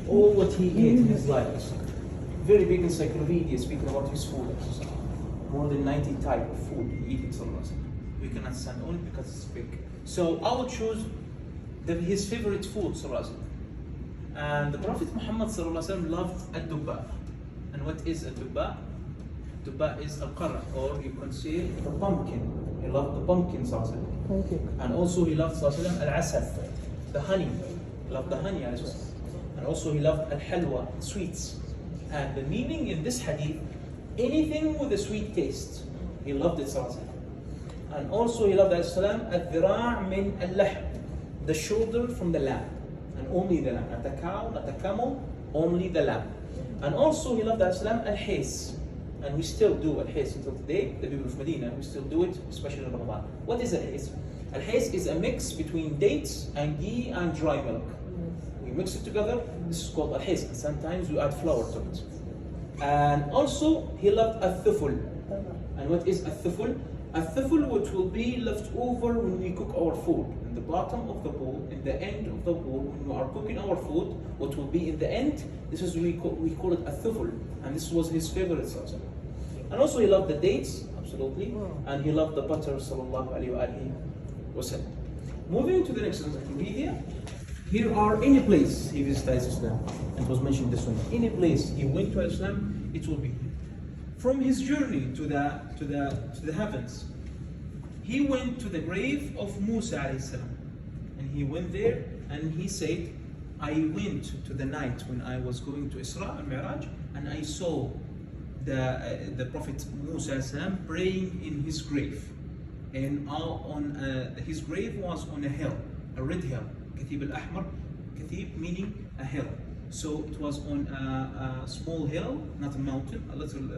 all what he ate in his life. Very big encyclopedia speaking about his food. More than 90 type of food he eats. We can understand only because it's big. So I would choose his favorite food. And the Prophet Muhammad loved al-dubba. And what is al-dubba? Dubba is al-qarra, or you can say the pumpkin. He loved the pumpkin. And also he loved al-asaf, the honey. He loved the honey as well. And also he loved al-halwa, sweets. And the meaning in this hadith, anything with a sweet taste, he loved it. And also he loved al-dhira' min al-lahm, the shoulder from the lamb, and only the lamb, not the cow, not the camel, only the lamb. And also he loved al-his, and we still do al-his until today. The people of Medina, we still do it, especially in Ramadan. What is al-his? Al-his is a mix between dates and ghee and dry milk. We mix it together. This is called al-his, and sometimes we add flour to it. And also he loved al-thuful. And what is al-thuful? Al-thuful, which will be left over when we cook our food. In the bottom of the bowl, in the end of the bowl, when we are cooking our food, what will be in the end, this is we call it al-thuful. And this was his favorite. And also he loved the dates, absolutely. And he loved the butter, sallallahu alayhi wa sallam. Moving to the next encyclopedia. Here are any place he visited Islam, and it was mentioned this one. Any place he went to Islam, it will be. From his journey to the heavens, he went to the grave of Musa alayhi salam, and he went there and he said, I went to the night when I was going to Isra al-Mi'raj, and I saw the Prophet Musa alayhi salam praying in his grave, and his grave was on a hill, a red hill. Kathib al-Ahmar, Kathib meaning a hill. So it was on a small hill, not a mountain, a little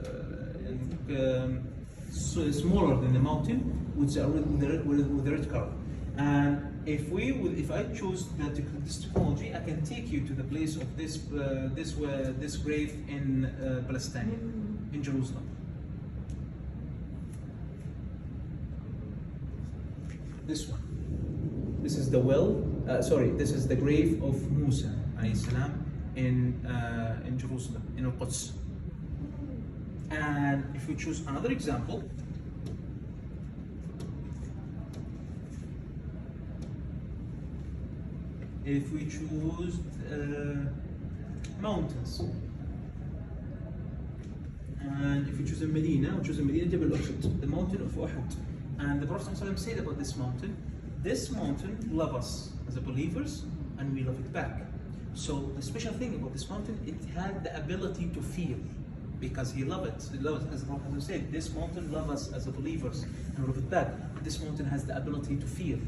smaller than the mountain, with the red color. And if I choose this technology, I can take you to the place of this grave in Palestine, in Jerusalem. This one. This is the this is the grave of Musa alayhi salam in Jerusalem, in Al-Quds. And if we choose another example, if we choose mountains, and if we choose Medina, we choose Medina Jabal Uhud, the mountain of Uhud. And the Prophet ﷺ said about this mountain loves us as a believers, and we love it back. So the special thing about this mountain, it had the ability to feel, because he loved it. He loved it, as the Prophet said, this mountain loves us as a believers and love it back. But this mountain has the ability to feel.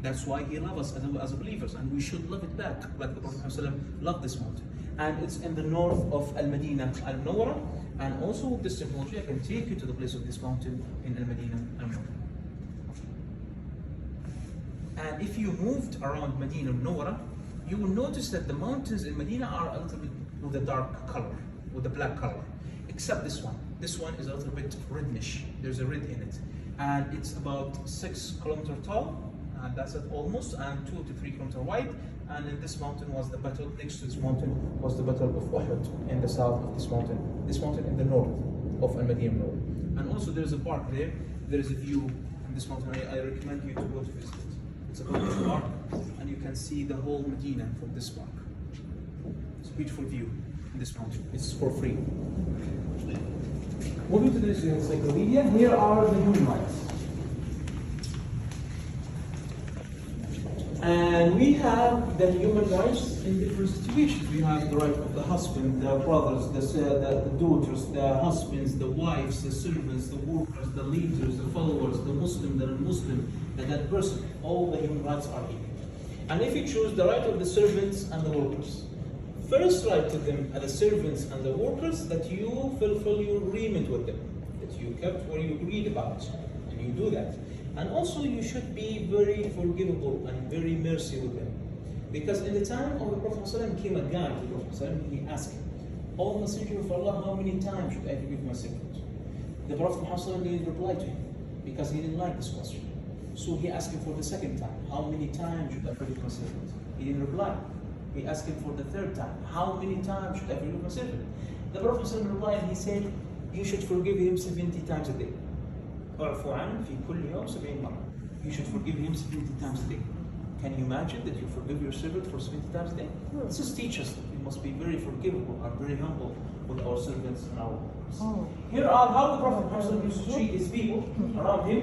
That's why he loves us as a believers, and we should love it back, like the Prophet ﷺ loved this mountain. And it's in the north of Al-Madinah Al-Munawwarah, and also with this technology I can take you to the place of this mountain in Al-Madinah Al-Munawwarah. And if you moved around Medina Munawwarah, you will notice that the mountains in Medina are a little bit with a dark color, with a black color, except this one. This one is a little bit reddish. There's a red in it, and it's about 6 kilometers tall, and that's it almost, and 2 to 3 kilometers wide. And in this mountain was the battle. Next to this mountain was the battle of Uhud in the south of this mountain. This mountain in the north of Al-Madinah Munawwarah. And also there's a park there. There is a view in this mountain. I recommend you to go to visit it. It's a beautiful park, and you can see the whole Medina from this park. It's a beautiful view in this mountain. It's for free. Moving to this encyclopedia, here are the human rights. And we have the human rights in different situations. We have the right of the husband, the brothers, the daughters, the husbands, the wives, the servants, the workers, the leaders, the followers, the Muslim, the non-Muslim, the dead person. All the human rights are here. And if you choose the right of the servants and the workers, first right to them are the servants and the workers, that you fulfill your agreement with them, that you kept what you agreed about, and you do that. And also you should be very forgivable and very mercy with them. Because in the time of the Prophet ﷺ came a guy to the Prophet ﷺ, he asked him, "O Messenger of Allah, how many times should I forgive my siblings?" The Prophet ﷺ didn't reply to him, because he didn't like this question. So he asked him for the second time, "How many times should I forgive my siblings?" He didn't reply. He asked him for the third time, how many times should I forgive my servant? The Prophet ﷺ replied, he said, you should forgive him 70 times a day. اعفو عنه في كل يوم 70 مرة. You should forgive him 70 times a day. Can you imagine that you forgive your servant for 70 times a day? This just teaches us that we must be very forgivable and very humble with our servants and our workers. Here are how the Prophet Muhammad used to treat his people around him.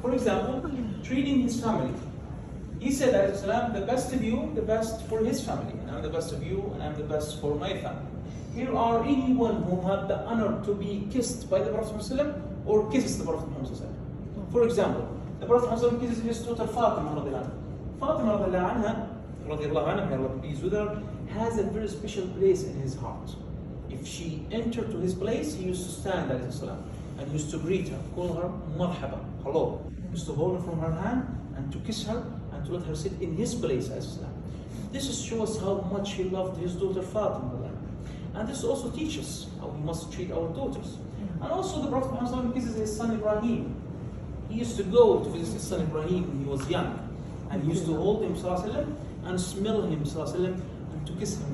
For example, treating his family. He said, the best of you, the best for his family. And I'm the best of you, and I'm the best for my family. Here are anyone who had the honor to be kissed by the Prophet Muhammad or kisses the Prophet Muhammad. For example, the Prophet Muhammad kisses his daughter Fatima radiallahu anha. Fatima radiallahu anha, may Allah be pleased with her, has a very special place in his heart. If she entered to his place, he used to stand and used to greet her, call her marhaba, hello. He used to hold her from her hand and to kiss her and to let her sit in his place as Islam. This shows how much he loved his daughter Fatima. And this also teaches how we must treat our daughters. And also the Prophet Muhammad kisses his son Ibrahim. He used to go to visit his son Ibrahim when he was young. And he used to hold him and smell him and to kiss him.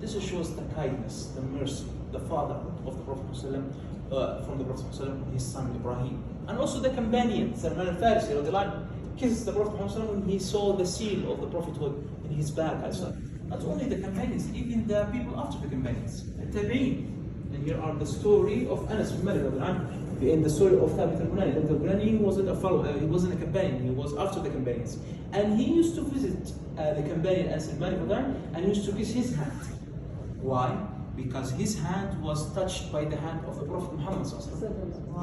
This shows the kindness, the mercy, the father of the Prophet from the Prophet his son Ibrahim. And also the companion, Salman al-Farisi, kisses the Prophet when he saw the seal of the prophethood in his back. Not only the companions, even the people after the companions, the Tabi'een. And here are the story of Anas bin Malik, in the story of Thabit al-Bunani. The Bunani wasn't a follower, he wasn't a companion, he was after the companions. And he used to visit the companion Anas bin Malik and he used to kiss his hand. Why? Because his hand was touched by the hand of the Prophet Muhammad.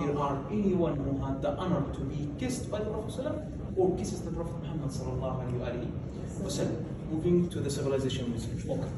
Here are anyone who had the honor to be kissed by the Prophet or kisses the Prophet Muhammad. Moving to the civilization research. Okay.